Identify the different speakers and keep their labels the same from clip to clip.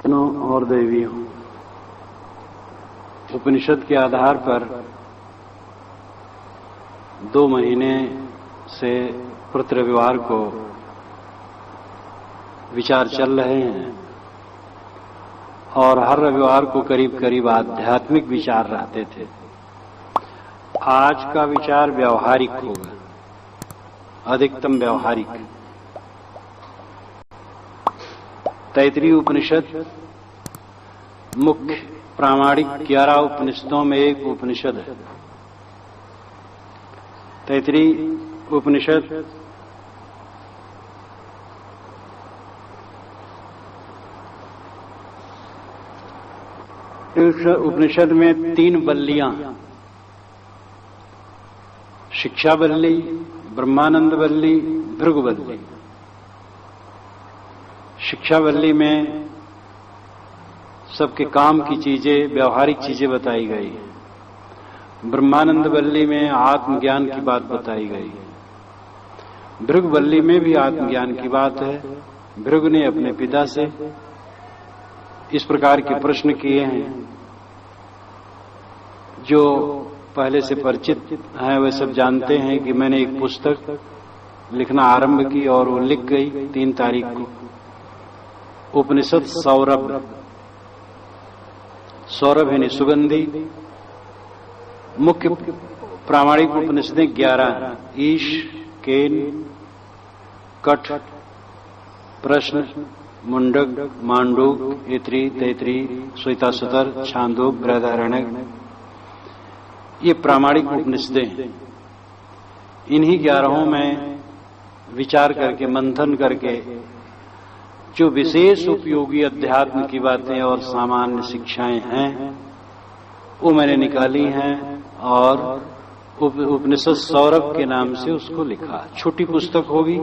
Speaker 1: और देवियों, उपनिषद के आधार पर 2 महीने से प्रति रविवार को विचार चल रहे हैं और हर रविवार को करीब करीब आध्यात्मिक विचार रहते थे। आज का विचार व्यवहारिक होगा, अधिकतम व्यवहारिक। तैत्तिरीय उपनिषद मुख्य प्रामाणिक 11 उपनिषदों में एक उपनिषद है। तैत्तिरीय उपनिषद इस उपनिषद में 3 बल्लियां, शिक्षा बल्ली, ब्रह्मानंद बल्ली, भृगु बल्ली। शिक्षा बल्ली में सबके काम की चीजें, व्यवहारिक चीजें बताई गई। ब्रह्मानंद बल्ली में आत्मज्ञान की बात बताई गई। भृगु बल्ली में भी आत्मज्ञान की बात है। भृगु ने अपने पिता से इस प्रकार के प्रश्न किए हैं, जो पहले से परिचित हैं वे सब जानते हैं कि मैंने एक पुस्तक लिखना आरंभ की और वो लिख गई 3 तारीख को। उपनिषद सौरभ, सौरभ यानी सुगंधी। मुख्य प्रामाणिक उपनिषदें 11 ईश, केन, कठ, प्रश्न, मुंडक, मांडूक, ऐत्री, तैत्तिरीय, श्वेताश्वतर, छांदोग, बृहदारण्यक। ये प्रामाणिक उपनिषदें हैं। इन्हीं 11 में विचार करके, मंथन करके जो विशेष उपयोगी अध्यात्म की बातें और सामान्य शिक्षाएं हैं वो मैंने निकाली हैं और उपनिषद सौरभ के नाम से उसको लिखा। छोटी पुस्तक होगी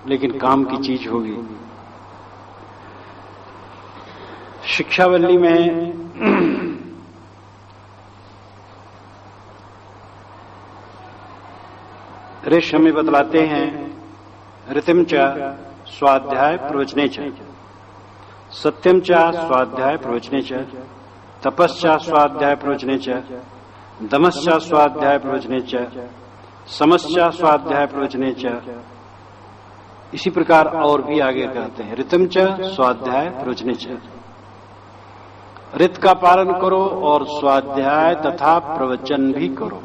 Speaker 1: लेकिन काम की चीज होगी। शिक्षावल्ली में ऋषि हमें बतलाते हैं, ऋतिम च स्वाध्याय प्रवचने च, सत्यम च स्वाध्याय प्रवचने च, तपश्च स्वाध्याय प्रवचने च, दमश्च स्वाध्याय प्रवचने च, समश्च स्वाध्याय प्रवचने च। इसी प्रकार और भी आगे कहते हैं, ऋतम च स्वाध्याय प्रवचने च। ऋत का पालन करो और स्वाध्याय तथा प्रवचन भी करो।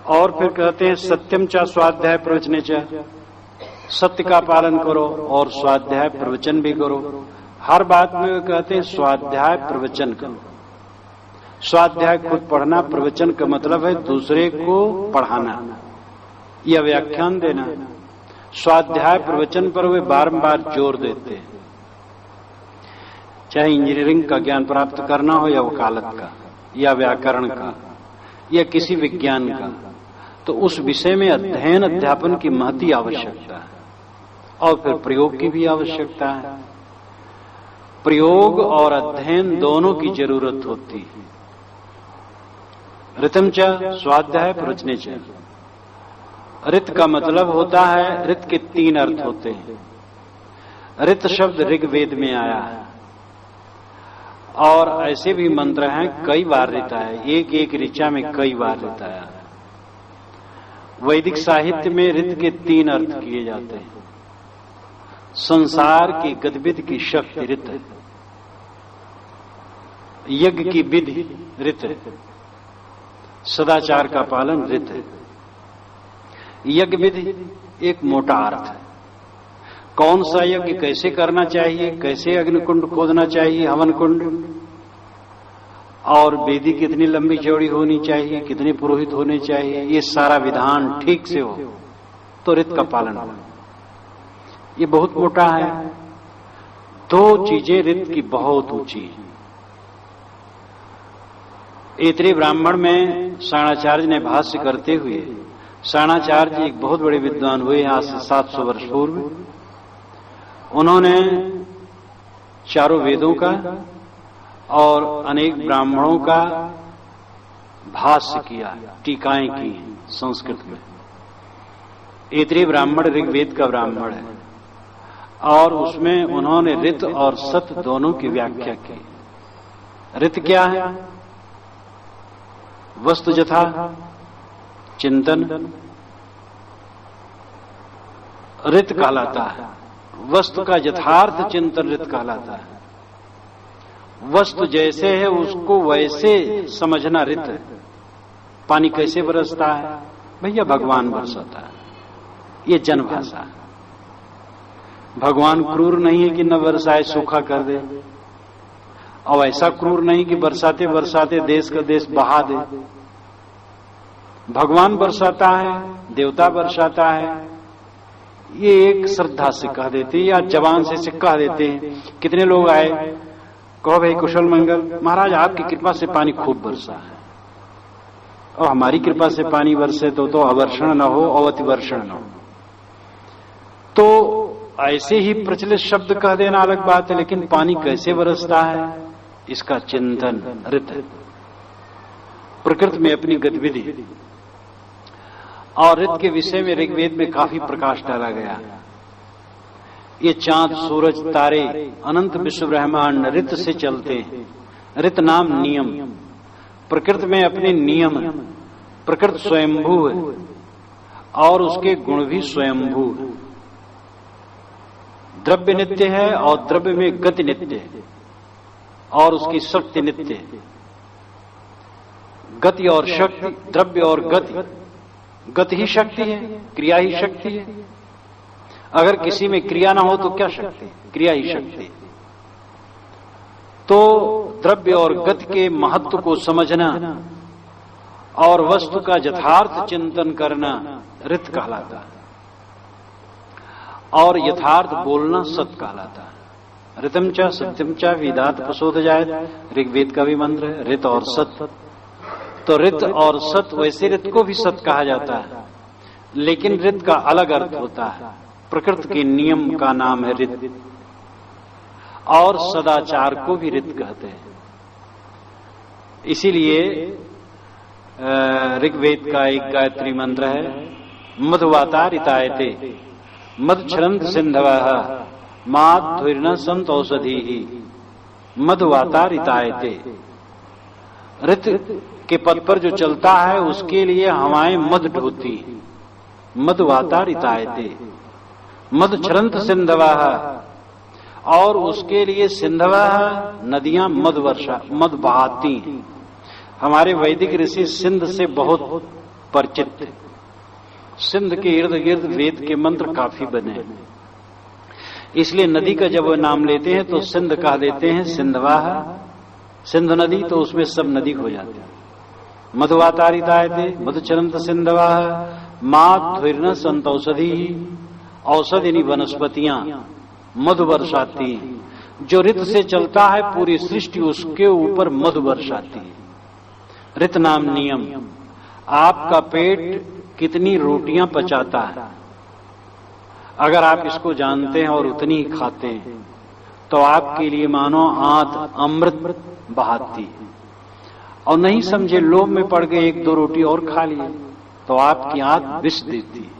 Speaker 1: और फिर कहते हैं सत्यम च स्वाध्याय प्रवचने च, सत्य का पालन करो और स्वाध्याय प्रवचन भी करो। हर बात में वे कहते हैं स्वाध्याय प्रवचन करो। स्वाध्याय खुद पढ़ना, प्रवचन का मतलब है दूसरे को पढ़ाना या व्याख्यान देना। स्वाध्याय प्रवचन पर वे बारंबार जोर देते हैं। चाहे इंजीनियरिंग का ज्ञान प्राप्त करना हो या वकालत का या व्याकरण का या किसी विज्ञान का, तो उस विषय में अध्ययन अध्यापन की महती आवश्यकता है और फिर प्रयोग की भी आवश्यकता है। प्रयोग और अध्ययन दोनों की जरूरत होती है। ऋतम च स्वाध्याय प्रवचने च। ऋत का मतलब होता है, ऋत के 3 अर्थ होते हैं। ऋत शब्द ऋग्वेद में आया है और ऐसे भी मंत्र हैं कई बार ऋत है, एक ऋचा में कई बार ऋत आया है। वैदिक साहित्य में ऋत के 3 अर्थ किए जाते हैं। संसार की गतिविधि की शक्ति ऋत है, यज्ञ की विधि ऋत है, सदाचार का पालन ऋत है। यज्ञ विधि एक मोटा अर्थ है, कौन सा यज्ञ कैसे करना चाहिए, कैसे अग्निकुंड खोदना चाहिए, हवन कुंड, और वेदी कितनी लंबी चौड़ी होनी चाहिए, कितने पुरोहित होने चाहिए, ये सारा विधान ठीक से हो तो ऋत का पालन हो। ये बहुत मोटा है। 2 चीजें ऋत की बहुत ऊंची हैं। ऐत्रेय ब्राह्मण में साणाचार्य ने भाष्य करते हुए, साणाचार्य एक बहुत बड़े विद्वान हुए आज से 700 वर्ष पूर्व। उन्होंने चारों वेदों का और अनेक ब्राह्मणों का भाष्य किया, टीकाएं की संस्कृत में। ऐत्रेय ब्राह्मण ऋग्वेद का ब्राह्मण है और उसमें उन्होंने ऋत और सत दोनों की व्याख्या की। ऋत क्या है? वस्तु यथा चिंतन ऋत कहलाता है। वस्तु का यथार्थ चिंतन ऋत कहलाता है। वस्तु जैसे है उसको वैसे समझना ऋत है। पानी कैसे बरसता है? भैया भगवान बरसाता है, ये जन भाषा है। भगवान क्रूर नहीं है कि न बरसाए सूखा कर दे, और ऐसा क्रूर नहीं कि बरसाते बरसाते देश का देश बहा दे। भगवान बरसाता है, देवता बरसाता है, ये एक श्रद्धा से कह देते या जवान से कह देते हैं। कितने लोग आए, कहो भाई कुशल मंगल, महाराज आपकी कृपा से पानी खूब बरसा है, और हमारी कृपा से पानी बरसे तो अवर्षण न हो, अवतिवर्षण न हो। तो ऐसे ही प्रचलित शब्द कह देना अलग बात है, लेकिन पानी कैसे बरसता है इसका चिंतन ऋत है। प्रकृति में अपनी गतिविधि और ऋत के विषय में ऋग्वेद में काफी प्रकाश डाला गया। ये चांद सूरज तारे अनंत विश्व ब्रह्मांड ऋत से चलते हैं। ऋत नाम नियम, प्रकृति में अपने नियम है। प्रकृति स्वयंभू है और उसके गुण भी स्वयंभू है। द्रव्य नित्य है और द्रव्य में गति नित्य है और उसकी शक्ति नित्य है। गति और शक्ति, द्रव्य और गति, गति ही शक्ति है, क्रिया ही शक्ति है। अगर किसी में क्रिया ना हो तो क्या शक्ति? क्रिया ही शक्ति। तो द्रव्य और गति के महत्व को समझना और वस्तु का यथार्थ चिंतन करना ऋत कहलाता है, और यथार्थ बोलना सत कहलाता है। ऋतम च सत्यम च वेदात प्रसोदजायत, ऋग्वेद का भी मंत्र है, ऋत और सत। तो ऋत और सत, वैसे ऋत को भी सत कहा जाता है, लेकिन ऋत का अलग अर्थ होता है। प्रकृति के नियम का नाम है ऋत, और सदाचार को भी ऋत कहते हैं। इसीलिए ऋग्वेद का एक गायत्री मंत्र है, मधुवाता ऋतायते मधुच्छरंत सिंधवः माध्वीर्न संत औषधि मधुवाता ऋतायते। ऋत के पद पर जो चलता है उसके लिए हवाएं मध ढोती, मधुवाता ऋतायते। मधुच्छरंत सिंधवः, और उसके लिए सिंधवः नदियां मध बहाती हैं। हमारे वैदिक ऋषि सिंध से बहुत परिचित थे। सिंध के इर्द गिर्द वेद के मंत्र काफी बने, इसलिए नदी का जब वो नाम लेते हैं तो सिंध कह देते हैं। सिंधवाह, सिंध नदी, तो उसमें सब नदी हो जाते हैं। मधुवातारितायते मधुचरंत सिंधवाह माध्वीर्न संत औषधि, औषधिनी वनस्पतियां मधु बरसाती हैं। जो ऋत से चलता है पूरी सृष्टि उसके ऊपर मधु बरसाती है। ऋत नाम नियम। आपका पेट कितनी रोटियां पचाता है, अगर आप इसको जानते हैं और उतनी ही खाते हैं तो आपके लिए मानो आंत अमृत बहाती है। और नहीं समझे, लोभ में पड़ गए एक दो रोटी और खा लिए तो आपकी आंत विष देती है।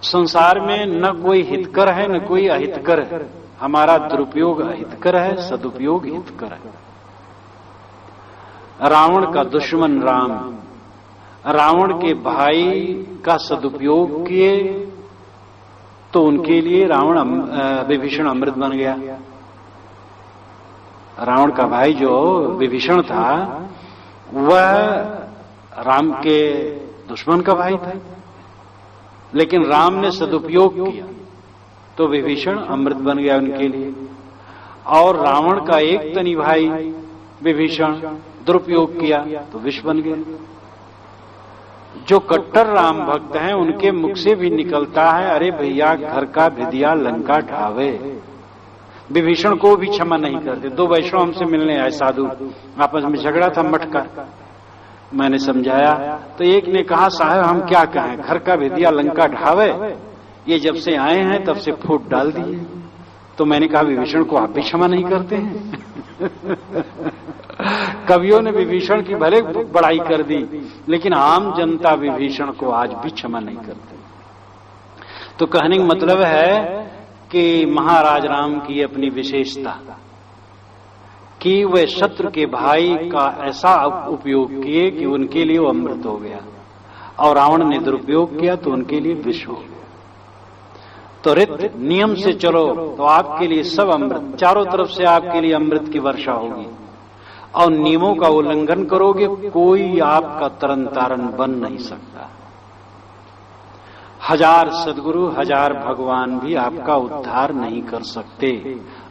Speaker 1: संसार में न कोई हितकर है न कोई अहितकर है। हमारा दुरुपयोग अहितकर है, सदुपयोग हितकर है। रावण का दुश्मन राम, रावण के भाई का सदुपयोग किए तो उनके लिए रावण विभीषण अमृत बन गया। रावण का भाई जो विभीषण था वह राम के दुश्मन का भाई था, लेकिन राम ने सदुपयोग किया तो विभीषण अमृत बन गया उनके लिए। और रावण का एक तनी भाई विभीषण दुरुपयोग किया तो विष बन गया। जो कट्टर राम भक्त हैं उनके मुख से भी निकलता है, अरे भैया घर का भिदिया लंका ढावे। विभीषण को भी क्षमा नहीं करते। दो वैष्णव हमसे मिलने आए, साधु, आपस में झगड़ा था मठ का। मैंने समझाया तो एक ने कहा, साहब हम क्या कहें, घर का भिदिया लंका ढावे, ये जब से आए हैं तब से फूट डाल दिए। तो मैंने कहा, विभीषण को आप भी क्षमा नहीं करते हैं? कवियों ने विभीषण की भले बड़ाई कर दी, लेकिन आम जनता विभीषण को आज भी क्षमा नहीं करते। तो कहने का मतलब है कि महाराज राम की अपनी विशेषता कि वे शत्रु के भाई का ऐसा उपयोग किए कि उनके लिए वो अमृत हो गया, और रावण ने दुरुपयोग किया तो उनके लिए विष हो गया। तो रित नियम से चलो तो आपके लिए सब अमृत, चारों तरफ से आपके लिए अमृत की वर्षा होगी, और नियमों का उल्लंघन करोगे कोई आपका तरन तारण बन नहीं सकता। 1000 सदगुरु 1000 भगवान भी आपका उद्धार नहीं कर सकते।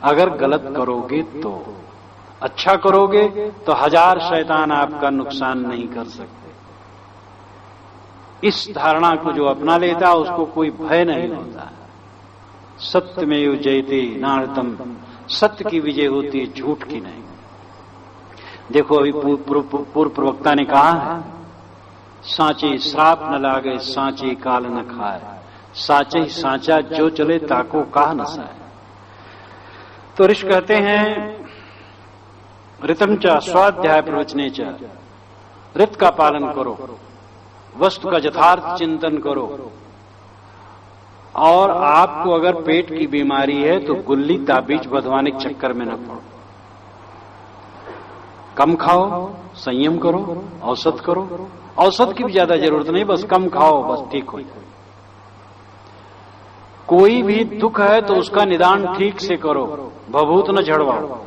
Speaker 1: अगर गलत करोगे तो, अच्छा करोगे तो 1000 शैतान आपका नुकसान नहीं कर सकते। इस धारणा को जो अपना लेता है उसको कोई भय नहीं होता। सत्यमेव जयते नारदम, सत्य की विजय होती है, झूठ की नहीं। देखो अभी पूर्व प्रवक्ता ने कहा है, सांचे श्राप न लागे सांचे काल न खाए, साचे ही सांचा जो चले ताको काह न साए। तो ऋषि कहते हैं ऋतम च स्वाध्याय प्रवचने च, ऋत का पालन करो, वस्तु का यथार्थ चिंतन करो, और आपको अगर पेट की बीमारी है तो गुल्ली ताबीज बधवाने के चक्कर में न पड़ो। कम खाओ, संयम करो, औषध करो। औषध की भी ज्यादा जरूरत नहीं, बस कम खाओ, बस ठीक हो जाए। कोई भी दुख है तो उसका निदान ठीक से करो, भभूत न झड़वाओ।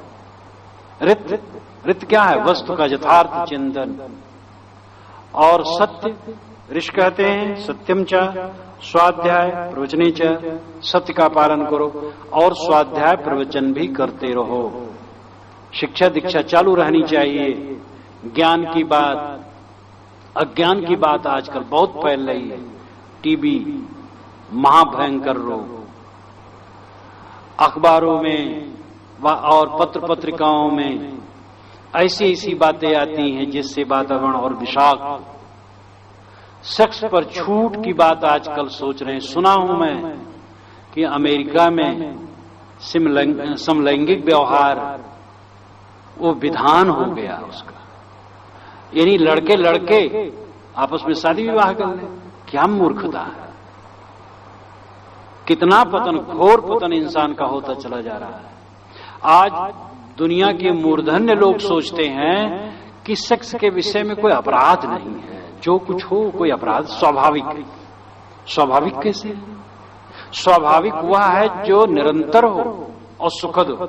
Speaker 1: रित क्या है? वस्तु का यथार्थ चिंतन और सत्य। ऋषि कहते हैं सत्यम च स्वाध्याय प्रवचने च, सत्य का पालन करो और स्वाध्याय प्रवचन भी करते रहो। शिक्षा दीक्षा चालू रहनी चाहिए। ज्ञान की बात, अज्ञान की बात आजकल बहुत फैल रही है। टीबी महाभयंकर रोग, अखबारों में और पत्र पत्रिकाओं में ऐसी ऐसी बातें आती हैं जिससे वातावरण और विषाक्त। सेक्स पर छूट की बात आजकल सोच रहे हैं। सुना हूं मैं कि अमेरिका में समलैंगिक व्यवहार वो विधान हो गया उसका, यानी लड़के लड़के आपस में शादी विवाह कर लें। क्या मूर्खता है! कितना पतन, घोर पतन इंसान का होता चला जा रहा है। आज दुनिया के मूर्धन्य लोग सोचते हैं कि सेक्स के विषय में कोई अपराध नहीं है, जो कुछ हो कोई अपराध स्वाभाविक है। स्वाभाविक कैसे? स्वाभाविक वह है जो निरंतर हो और सुखद हो।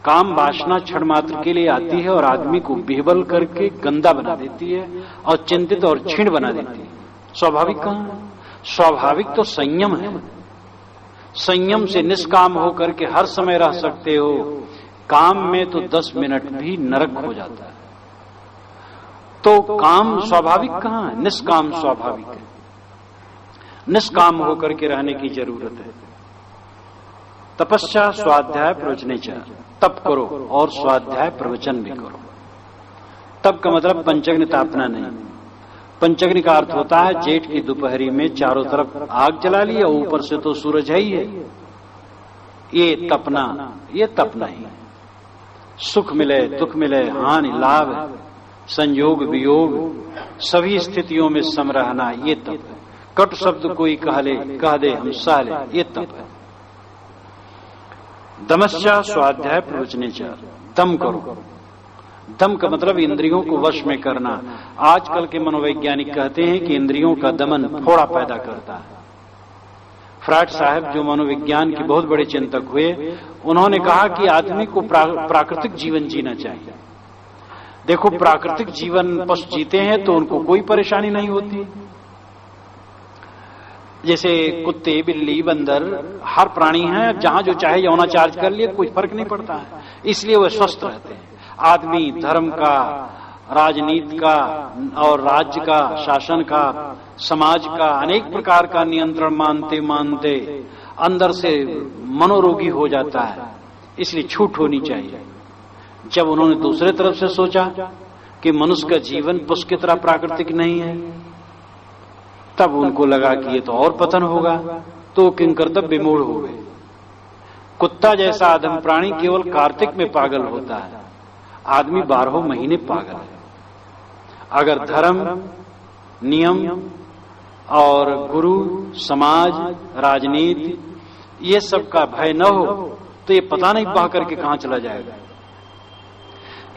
Speaker 1: काम वासना क्षण मात्र के लिए आती है और आदमी को बिहबल करके गंदा बना देती है और चिंतित और क्षीण बना देती है। स्वाभाविक कहां है? स्वाभाविक तो संयम है। संयम से निष्काम होकर के हर समय रह सकते हो। काम में तो 10 मिनट भी नरक हो जाता है। तो काम स्वाभाविक कहां है? निष्काम स्वाभाविक है। निष्काम होकर के रहने की जरूरत है। तपस्या स्वाध्याय प्रवचने च, तप करो और स्वाध्याय प्रवचन भी करो। तप का मतलब पंचग्नि तापना नहीं। पंचग्नि का अर्थ होता है जेठ की दोपहरी में चारों तरफ आग जला ली और ऊपर से तो सूरज है ही है। ये तपना, ये तप नहीं। सुख मिले दुख मिले, हानि लाभ, संयोग वियोग, सभी स्थितियों में सम रहना, ये तप है। कटु शब्द कोई कह दे हम सह ले, ये तप है। दमस्या स्वाध्याय प्रवचने च, दम करो। दम का मतलब इंद्रियों को वश में करना। आजकल के मनोवैज्ञानिक कहते हैं कि इंद्रियों का दमन फोड़ा पैदा करता है। फ्रायड साहब जो मनोविज्ञान के बहुत बड़े चिंतक हुए, उन्होंने कहा कि आदमी को प्राकृतिक जीवन जीना चाहिए। देखो प्राकृतिक जीवन पशु जीते हैं तो उनको कोई परेशानी नहीं होती। जैसे कुत्ते बिल्ली बंदर हर प्राणी है, जहां जो चाहे यौनाचार कर लिए, कोई फर्क नहीं पड़ता है, इसलिए वे स्वस्थ रहते हैं। आदमी धर्म का, राजनीति का और राज्य का, शासन का, समाज का अनेक प्रकार का नियंत्रण मानते मानते अंदर से मनोरोगी हो जाता है। इसलिए छूट होनी चाहिए। जब उन्होंने दूसरे तरफ से सोचा कि मनुष्य का जीवन पुष्प की तरह प्राकृतिक नहीं है, तब उनको लगा कि ये तो और पतन होगा, तो किंकर्तव्य विमूढ़ हो गए। कुत्ता जैसा आदम प्राणी केवल कार्तिक में पागल होता है, आदमी 12 महीने पागल है। अगर धर्म, नियम और गुरु, समाज, राजनीति, ये सब का भय न हो तो ये पता नहीं बह करके कहां चला जाएगा।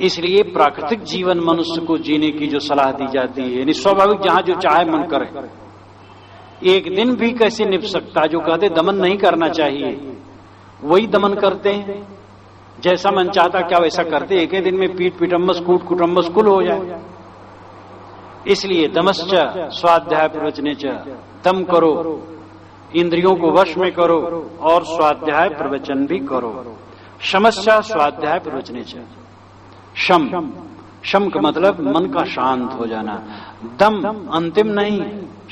Speaker 1: इसलिए प्राकृतिक जीवन मनुष्य को जीने की जो सलाह दी जाती है, यानी स्वाभाविक जहां जो चाहे मन करे, एक दिन भी कैसे निभ सकता। जो कहते दमन नहीं करना चाहिए वही दमन करते हैं, जैसा मन चाहता क्या वैसा करते, एक ही दिन में पीठ पिटम्बस कूट कुटम्बस कुल हो जाए। इसलिए दमश्च स्वाध्याय प्रवचनेच, दम करो, इंद्रियों को वश में करो और स्वाध्याय प्रवचन भी करो। शमश्च स्वाध्याय प्रवचनेच, शम, शम का मतलब मन का शांत हो जाना। दम अंतिम नहीं,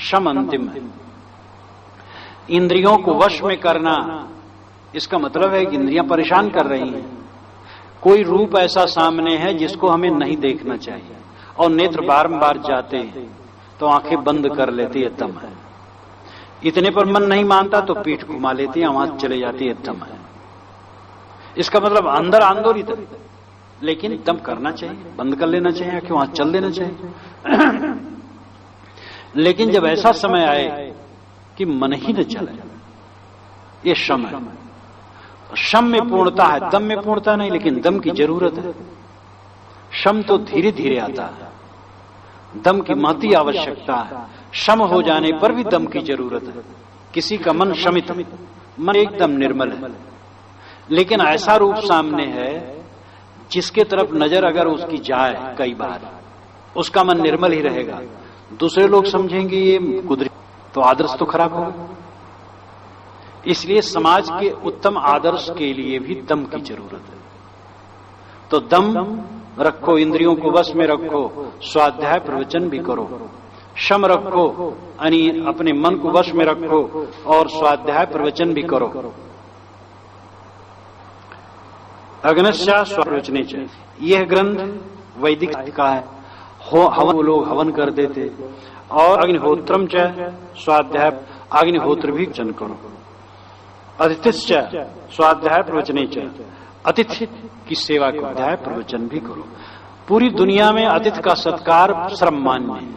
Speaker 1: शम अंतिम है। इंद्रियों को वश में करना, इसका मतलब है कि इंद्रियां परेशान कर रही हैं। कोई रूप ऐसा सामने है जिसको हमें नहीं देखना चाहिए और नेत्र बारंबार जाते हैं तो आंखें बंद कर लेती है, दम है। इतने पर मन नहीं मानता तो पीठ घुमा लेती है, आवाज चले जाती है, दम है। इसका मतलब अंदर आंदोलित, लेकिन दम करना चाहिए, बंद कर लेना चाहिए, क्यों वहां चल देना चाहिए। लेकिन जब ऐसा समय आए कि मन ही न चले, ये शम है। शम में पूर्णता है, दम में पूर्णता नहीं, लेकिन दम की जरूरत है। शम तो धीरे धीरे आता है, दम की महती आवश्यकता है। शम हो जाने पर भी दम की जरूरत है। किसी का मन शमित, मन एकदम निर्मल है, लेकिन ऐसा रूप सामने है जिसके तरफ नजर अगर उसकी जाए कई बार, उसका मन निर्मल ही रहेगा। दूसरे लोग समझेंगे ये कुदरत, तो आदर्श तो खराब होगा। इसलिए समाज के उत्तम आदर्श के लिए भी दम की जरूरत है। तो दम रखो, इंद्रियों को वश में रखो, स्वाध्याय प्रवचन भी करो। शम रखो, यानी अपने मन को वश में रखो और स्वाध्याय प्रवचन भी करो। अग्नश्या स्वप्रवचने च, यह ग्रंथ वैदिक का है। हवन लोग हवन कर देते, और अग्निहोत्रम च स्वाध्याय, अग्निहोत्र भी वचन करो। अतिथिश्च स्वाध्याय प्रवचने च, अतिथि की सेवा को अध्याय प्रवचन भी करो। पूरी दुनिया में अतिथि का सत्कार सर्वमान्य है।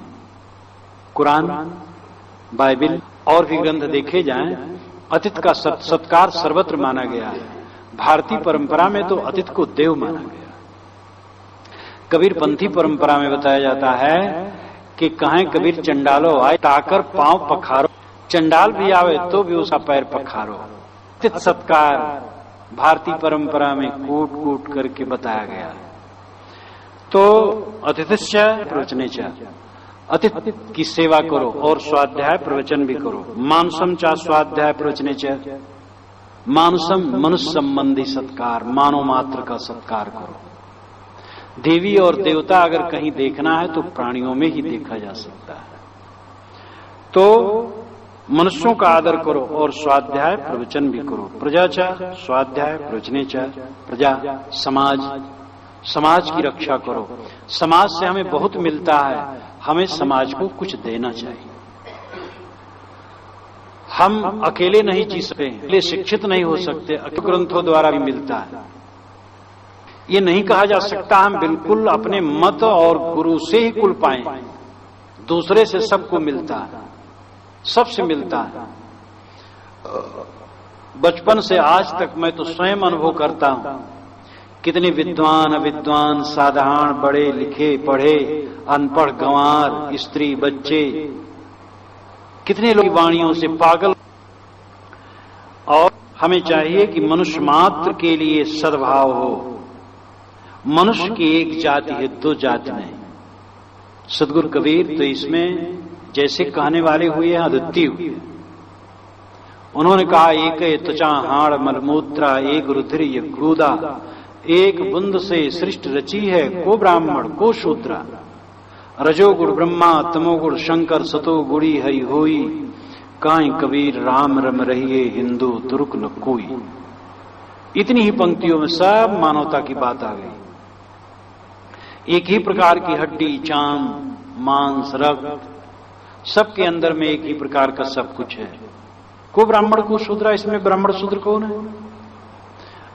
Speaker 1: कुरान, बाइबिल और भी ग्रंथ देखे जाएं, अतिथि का सत्कार सर्वत्र माना गया है। भारतीय परंपरा में तो अतिथि को देव माना गया। कबीरपंथी परंपरा में बताया जाता है कि कहें कबीर चंडालो आए ताकर पांव पखारो, चंडाल भी आवे तो भी उसका पैर पखारो। अतिथि सत्कार भारतीय परंपरा में कूट कूट करके बताया गया है। तो अतिथिश्च प्रवचने च, अतिथि की सेवा करो और स्वाध्याय प्रवचन भी करो। मानुषम चा स्वाध्याय प्रवचने च, मानुषम मनुष्य संबंधी सत्कार, मानव मात्र का सत्कार करो। देवी और देवता अगर कहीं देखना है तो प्राणियों में ही देखा जा सकता है। तो मनुष्यों का आदर करो और स्वाध्याय प्रवचन भी करो। प्रजा च स्वाध्याय प्रवचने च, प्रजा समाज, समाज की रक्षा करो। समाज से हमें बहुत मिलता है, हमें समाज को कुछ देना चाहिए। हम अकेले नहीं जी सकते, अकेले शिक्षित नहीं हो सकते, ग्रंथों द्वारा भी मिलता है। ये नहीं कहा जा सकता हम बिल्कुल अपने मत और गुरु से ही कुल पाएं, दूसरे से सबको मिलता है, सबसे मिलता है। बचपन से आज तक मैं तो स्वयं अनुभव करता हूं, कितने विद्वान अविद्वान, साधारण, बड़े लिखे पढ़े, अनपढ़, गंवार, स्त्री, बच्चे, कितने लोग वाणियों से पागल। और हमें चाहिए कि मनुष्य मात्र के लिए सद्भाव हो। मनुष्य की एक जाति है, दो जाति नहीं। सदगुरु कबीर तो इसमें जैसे कहने वाले हुए हैं अद्वितीय हुए। उन्होंने कहा एक त्वचा हाड़ मलमूत्रा, एक रुधिर ये क्रूदा, एक बुंद से सृष्टि रची है, को ब्राह्मण को शूद्रा। रजोगुण ब्रह्मा, तमोगुण शंकर, सतोगुणी हरि होई, काई कबीर राम रम रहिए, हिंदू तुर्क न कोई। इतनी ही पंक्तियों में सब मानवता की बात आ गई। एक ही प्रकार की हड्डी, चाम, मांस, रक्त, सबके अंदर में एक ही प्रकार का सब कुछ है। को ब्राह्मण को शूद्रा, इसमें ब्राह्मण शूद्र कौन है?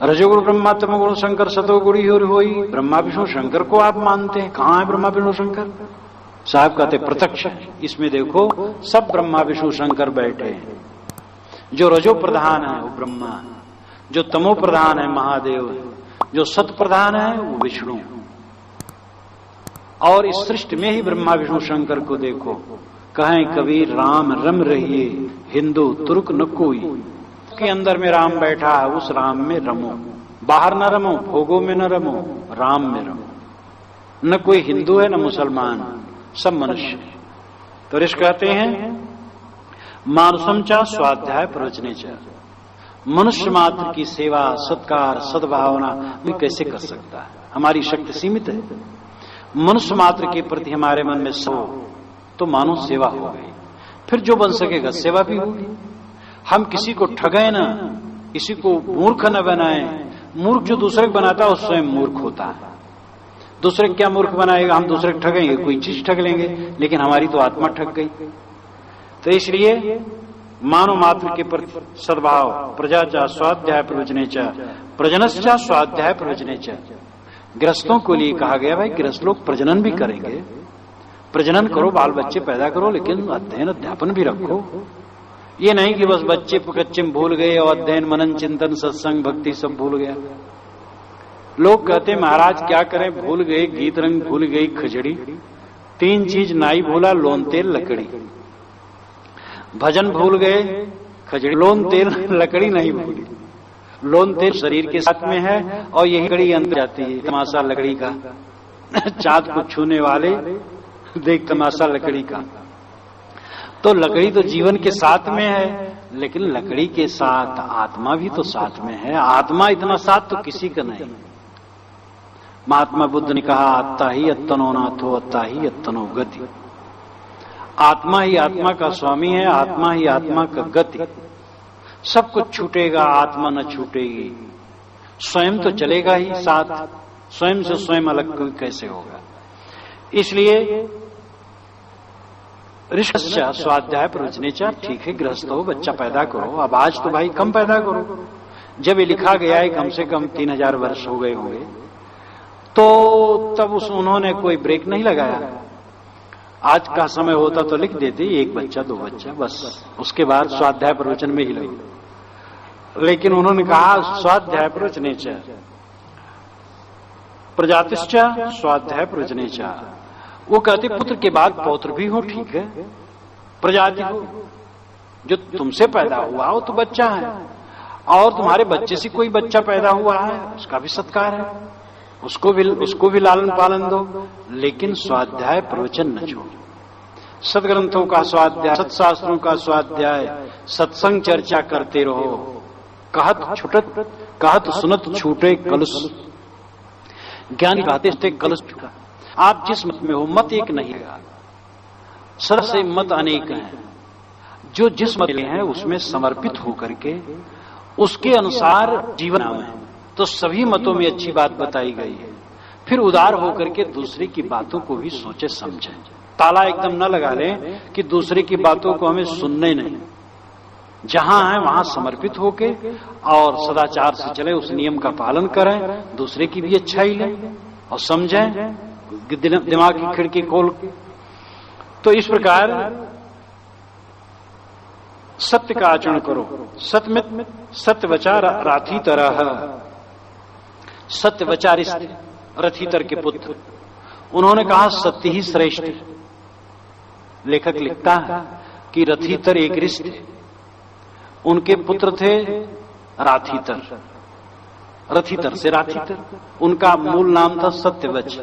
Speaker 1: रजोगुण ब्रह्मा, तमोगुण शंकर, सतोगुणी होई। ब्रह्मा विष्णु शंकर को आप मानते हैं, कहां है ब्रह्मा विष्णु शंकर? साहब कहते प्रत्यक्ष है। इसमें देखो सब ब्रह्मा विष्णु शंकर बैठे हैं। जो रजो प्रधान है वो ब्रह्मा, जो तमो प्रधान है महादेव, जो सत प्रधान है वो विष्णु। और इस सृष्टि में ही ब्रह्मा विष्णु शंकर को देखो। कहें कबीर राम रम रहिए, हिंदू तुर्क न कोई। के अंदर में राम बैठा है, उस राम में रमो, बाहर न रमो, भोगों में न रमो, राम में रमो। न कोई हिंदू है न मुसलमान, सब मनुष्य। तो ऋषि कहते हैं मानुषम चा स्वाध्याय प्रवचने चा, मनुष्य मात्र की सेवा सत्कार सद्भावना में कैसे कर सकता है? हमारी शक्ति सीमित है। मनुष्य मात्र के प्रति हमारे मन में सो तो मानो सेवा हो गई, फिर जो बन सकेगा सेवा भी होगी। हम किसी को ठगे ना, किसी को मूर्ख न बनाए। मूर्ख जो दूसरे को बनाता है वो स्वयं मूर्ख होता है। दूसरे क्या मूर्ख बनाएगा? हम दूसरे को ठगेंगे, कोई चीज ठग लेंगे, लेकिन हमारी तो आत्मा ठग गई। तो इसलिए मानव मात्र के प्रति सद्भाव, प्रजा चा स्वाध्याय प्रवचने चा, प्रजनश्चा स्वाध्याय प्रवचने चा। गृहस्थों को लिए कहा गया भाई गृहस्थ लोग प्रजनन भी करेंगे, प्रजनन करो, बाल बच्चे पैदा करो, लेकिन अध्ययन अध्यापन भी रखो। ये नहीं कि बस बच्चे कच्चे भूल गए और अध्ययन मनन चिंतन सत्संग भक्ति सब भूल गया। लोग कहते महाराज क्या करें, भूल गए गीत रंग, भूल गई खजड़ी, तीन चीज नाई भूला, लोन तेल लकड़ी। भजन भूल गए, खजड़ी, लोन तेल लकड़ी नहीं भूली। लोन तेल शरीर के साथ में है और यही लकड़ी अंदर जाती है। तमाशा लकड़ी का चाँद को छूने वाले देख तमाशा लकड़ी का। तो लकड़ी तो जीवन के साथ में है, लेकिन लकड़ी के साथ आत्मा भी तो साथ में है। आत्मा इतना साथ तो किसी का नहीं। महात्मा बुद्ध ने कहा अत्ता ही अत्तनो नाथो, अत्ता ही अत्तनो गति। आत्मा ही आत्मा का स्वामी है, आत्मा ही आत्मा का गति। सब कुछ छूटेगा, आत्मा न छूटेगी। स्वयं तो चलेगा ही साथ, स्वयं से स्वयं अलग कैसे होगा? इसलिए ऋषि स्वाध्याय प्रवचने चा, ठीक है गृहस्थ हो, बच्चा पैदा करो। अब आज तो भाई कम पैदा करो। जब ये लिखा गया है कम से कम 3000 वर्ष हो गए होंगे, तो तब उन्होंने कोई ब्रेक नहीं लगाया। आज का समय होता तो लिख देते एक बच्चा दो बच्चा बस, उसके बाद स्वाध्याय प्रवचन में ही लगे। लेकिन उन्होंने कहा स्वाध्याय प्रवचने चा, प्रजातिश्चा स्वाध्याय प्रवचने चा। वो कहते पुत्र के बाद पौत्र भी हो, ठीक है, प्रजाति हो। जो तुमसे पैदा हुआ हो तो बच्चा है, और तुम्हारे बच्चे से कोई बच्चा पैदा हुआ है उसका भी सत्कार है, उसको भी लालन पालन दो, लेकिन स्वाध्याय प्रवचन न छोड़ो। सदग्रंथों का स्वाध्याय, सत्शास्त्रों का स्वाध्याय, सत्संग चर्चा करते रहो। कहत छुटत, कहत सुनत छूटे कलुष। ज्ञानी कहते कलुष छूटा। आप जिस मत में हो, मत एक नहीं है, सर से मत अनेक हैं। जो जिस मत में है उसमें समर्पित होकर के उसके अनुसार जीवन है, तो सभी मतों में अच्छी बात बताई गई है। फिर उदार होकर के दूसरे की बातों को भी सोचे समझे। ताला एकदम न लगा लें कि दूसरे की बातों को हमें सुनने नहीं। जहां है वहां समर्पित होके और सदाचार से चले, उस नियम का पालन करें, दूसरे की भी अच्छाई लें और समझें, दिमाग की खिड़की खोल। तो इस प्रकार सत्य का आचरण करो। सत्यमित सत्य वचा राथी तरह, सत्य वचारिस्त रथीतर के पुत्र। उन्होंने कहा सत्य ही श्रेष्ठ। लेखक लिखता है कि रथीतर एक ऋषि थे, उनके पुत्र थे राथीतर, रथीतर से राथीतर, उनका मूल नाम था सत्यवच।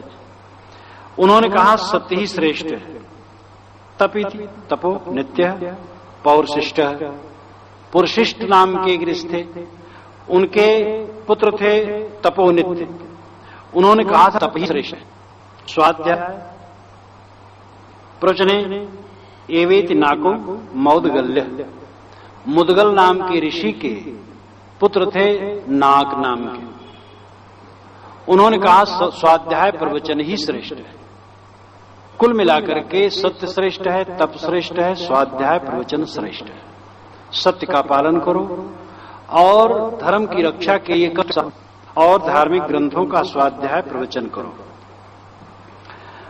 Speaker 1: उन्होंने कहा सत्य ही श्रेष्ठ है। तपिति तपो नित्य पौरशिष्ट, पुरशिष्ट नाम के एक ऋषि थे, उनके पुत्र थे तपोनित्य। उन्होंने कहा था तप ही श्रेष्ठ। स्वाध्याय प्रवचने एवेति नाको मौदगल्य, मुदगल नाम के ऋषि के पुत्र थे नाग नाम के। उन्होंने कहा स्वाध्याय प्रवचन ही श्रेष्ठ है। कुल मिलाकर के सत्य श्रेष्ठ है, तप श्रेष्ठ है, स्वाध्याय प्रवचन श्रेष्ठ है। सत्य का पालन करो और धर्म की रक्षा के लिए और धार्मिक ग्रंथों का स्वाध्याय प्रवचन करो।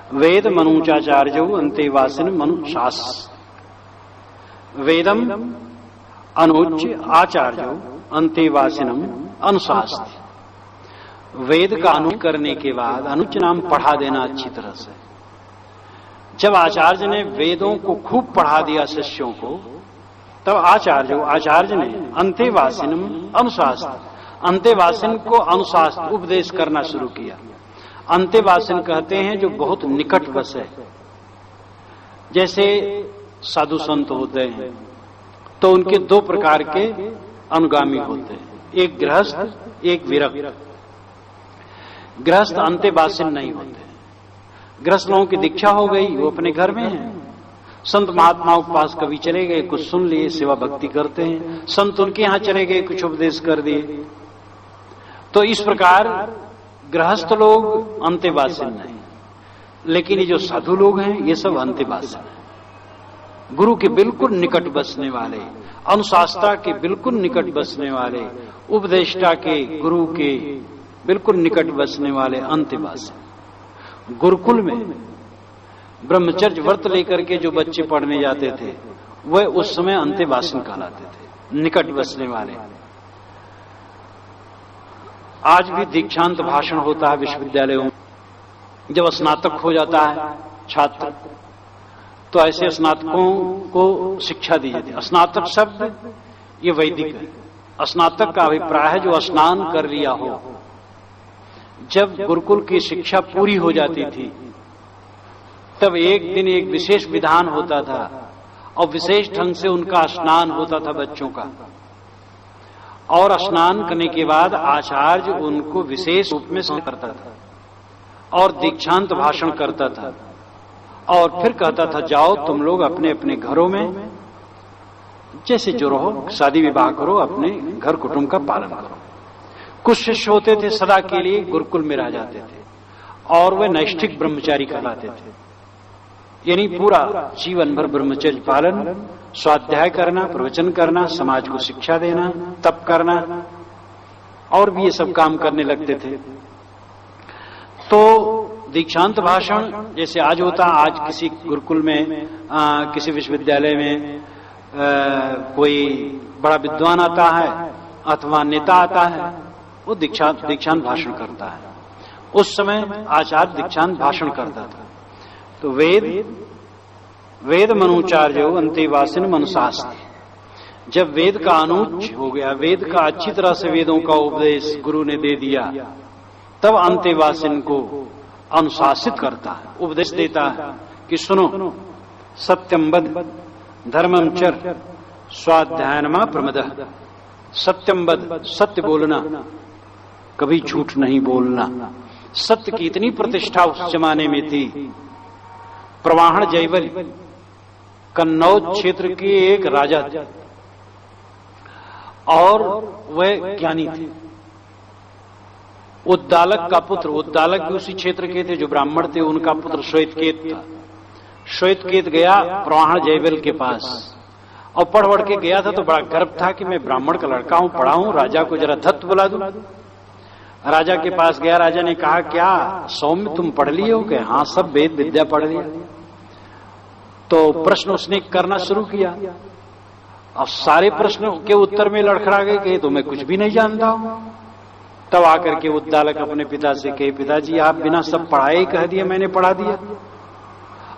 Speaker 1: वेद मनुचाचार्य अंतेवासिन मनुशास। वेदम अनुच्य आचार्य अंतेवासिनम अनुशास्ति। वेद का अनुच करने के बाद अनुच नाम पढ़ा देना अच्छी तरह से। जब आचार्य ने वेदों को खूब पढ़ा दिया शिष्यों को, तब आचार्य ने अंतेवासिनम अनुशास्ति, अंतेवासिन को अनुशास्त्र उपदेश करना शुरू किया। अंतेवासिन कहते हैं जो बहुत निकट बस है। जैसे साधु संत होते हैं तो उनके दो प्रकार के अनुगामी होते हैं, एक गृहस्थ, एक विरक्त। गृहस्थ अंतेवासिन नहीं होते। गृहस्थ लोगों की दीक्षा हो गई, वो अपने घर में हैं। संत महात्माओं के पास कभी चले गए, कुछ सुन लिए, सेवा भक्ति करते हैं। संत उनके यहां चले गए, कुछ उपदेश कर दिए। तो इस प्रकार गृहस्थ लोग अंतेवासिन नहीं, लेकिन ये जो साधु लोग हैं ये सब अंतेवासिन हैं। गुरु के बिल्कुल निकट बसने वाले, अनुशास्त्रा के बिल्कुल निकट बसने वाले, उपदेष्टा के, गुरु के बिल्कुल निकट बसने वाले अंतेवासिन। गुरुकुल में ब्रह्मचर्य व्रत लेकर के जो बच्चे पढ़ने जाते थे वह उस समय अंतेवासिन कहलाते थे, निकट बसने वाले। आज भी दीक्षांत भाषण होता है विश्वविद्यालयों में। जब स्नातक हो जाता है छात्र, तो ऐसे स्नातकों को शिक्षा दी जाती है। स्नातक शब्द ये वैदिक है। स्नातक का अभिप्राय है जो स्नान कर लिया हो। जब गुरुकुल की शिक्षा पूरी हो जाती थी तब एक दिन एक विशेष विधान होता था और विशेष ढंग से उनका स्नान होता था बच्चों का। और स्नान करने के बाद आचार्य उनको विशेष रूप में करता था और दीक्षांत भाषण करता था और फिर कहता था जाओ तुम लोग अपने अपने घरों में जैसे जो रहो, शादी विवाह करो, अपने घर कुटुंब का पालन करो। कुछ शिष्य होते थे सदा के लिए गुरुकुल में रह जाते थे और वे नैष्ठिक ब्रह्मचारी कहलाते थे, यानी पूरा जीवन भर ब्रह्मचर्य पालन, स्वाध्याय करना, प्रवचन करना, समाज को शिक्षा देना, तप करना और भी ये सब काम करने लगते थे। तो दीक्षांत भाषण जैसे आज होता, आज किसी गुरुकुल में किसी विश्वविद्यालय में कोई बड़ा विद्वान आता है अथवा नेता आता है, वो दीक्षांत भाषण करता है। उस समय आचार्य दीक्षांत भाषण करता था। तो वेद मनुचार्य अंतेवासिन मनुशास्त्र। जब वेद का अनुच हो गया, वेद का अच्छी तरह से वेदों का उपदेश गुरु ने दे दिया, तब अंतेवासिन को अनुशासित करता है, उपदेश देता है कि सुनो, सत्यम वद धर्मम चर स्वाध्यायनमा प्रमदः। सत्यम वद, सत्य बोलना, कभी झूठ नहीं बोलना। सत्य की इतनी प्रतिष्ठा उस जमाने में थी। प्रवाहण जयवल कन्नौज क्षेत्र के एक राजा थे और वह ज्ञानी थे। उद्दालक का पुत्र, उद्दालक भी उसी क्षेत्र के थे जो ब्राह्मण थे, उनका पुत्र श्वेतकेत था। श्वेतकेत गया प्रवाहण जयवल के पास और पढ़ के गया था, तो बड़ा गर्व था कि मैं ब्राह्मण का लड़का हूं, पढ़ा हूं, राजा को जरा धत्त बुला दूं। राजा के पास गया, राजा ने कहा क्या सौम्य तुम पढ़ लिए हो? क्या? हाँ, सब वेद विद्या पढ़ लिया। तो प्रश्न उसने करना शुरू किया। अब सारे प्रश्नों के उत्तर में लड़खड़ा गए कि तो मैं कुछ भी नहीं जानता हूं। तब आकर के उद्दालक अपने पिता से कहे, पिताजी आप बिना सब पढ़ाए ही कह दिए मैंने पढ़ा दिया।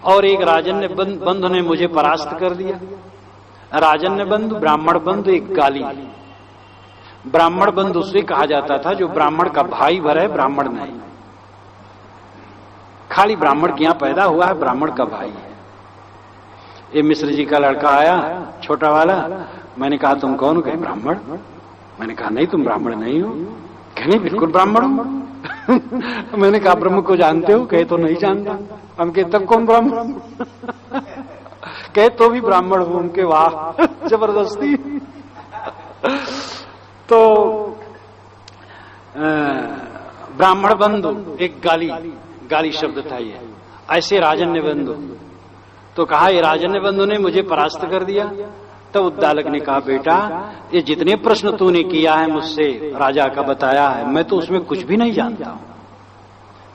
Speaker 1: और एक राजन ने बंधु ने मुझे परास्त कर दिया। राजन ने बंधु, ब्राह्मण बंधु एक गाली। ब्राह्मण बंधु उसे कहा जाता था जो ब्राह्मण का भाई भर है, ब्राह्मण नहीं। खाली ब्राह्मण के यहां पैदा हुआ है, ब्राह्मण का भाई है। ये मिश्र जी का लड़का आया छोटा वाला, मैंने कहा तुम कौन हो? कहे ब्राह्मण। मैंने कहा नहीं तुम ब्राह्मण नहीं हो। कहे नहीं बिल्कुल ब्राह्मण हूं। मैंने कहा ब्रह्म को जानते हो? कहे तो नहीं जानता। हम कहे तब कौन ब्राह्मण? कहे तो भी ब्राह्मण हूं। उनके वाह जबरदस्ती। तो ब्राह्मण बंधु एक गाली शब्द था ये। ऐसे राजन ने बंधु तो कहा, ये राजन ने बंधु ने मुझे परास्त कर दिया। तो उद्दालक ने कहा, बेटा ये जितने प्रश्न तूने किया है मुझसे, राजा का बताया है, मैं तो उसमें कुछ भी नहीं जानता हूं।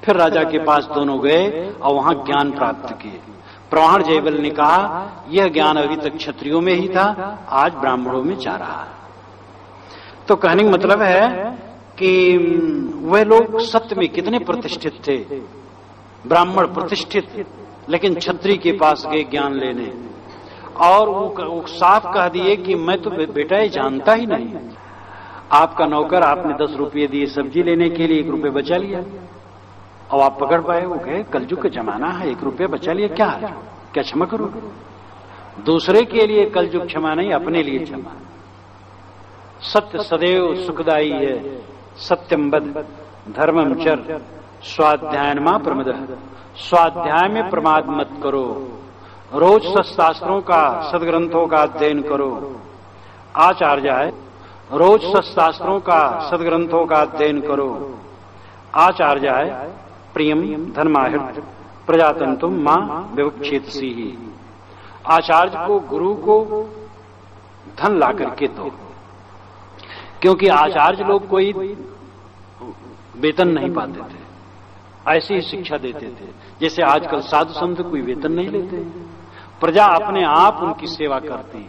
Speaker 1: फिर राजा के पास दोनों गए और वहां ज्ञान प्राप्त किए। प्रवाहण जयवल ने कहा, यह ज्ञान अभी तक क्षत्रियों में ही था, आज ब्राह्मणों में जा रहा है। तो कहने का मतलब है कि वह लोग सत्य में कितने प्रतिष्ठित थे। ब्राह्मण प्रतिष्ठित, लेकिन क्षत्रिय के पास गए ज्ञान लेने, और वो साफ कह दिए कि मैं तो बेटा ये जानता ही नहीं। आपका नौकर, आपने 10 रुपये दिए सब्जी लेने के लिए, 1 रुपये बचा लिया और आप पकड़ पाए। वो कहे कलयुग का जमाना है, 1 रुपये बचा लिया, क्या है, क्या क्षमा करो? दूसरे के लिए कलयुग क्षमा नहीं, अपने लिए क्षमा। सत्य सदैव सुखदायी है, सत्यम वद धर्मम चर स्वाध्यायनमा प्रमदः। स्वाध्याय में प्रमाद मत करो, रोज सत्शास्त्रों का, सदग्रंथों का अध्ययन करो। आचार्याय, रोज सत्शास्त्रों का, सदग्रंथों का अध्ययन करो। आचार्याय प्रियम धर्माहृत प्रजातंतुम मां विवक्षेतसी ही। आचार्य को, गुरु को धन ला करके दो, क्योंकि आचार्य लोग कोई वेतन नहीं पाते थे, ऐसी ही शिक्षा देते थे। जैसे आजकल साधु संत कोई वेतन नहीं लेते, प्रजा अपने आप उनकी सेवा करती है।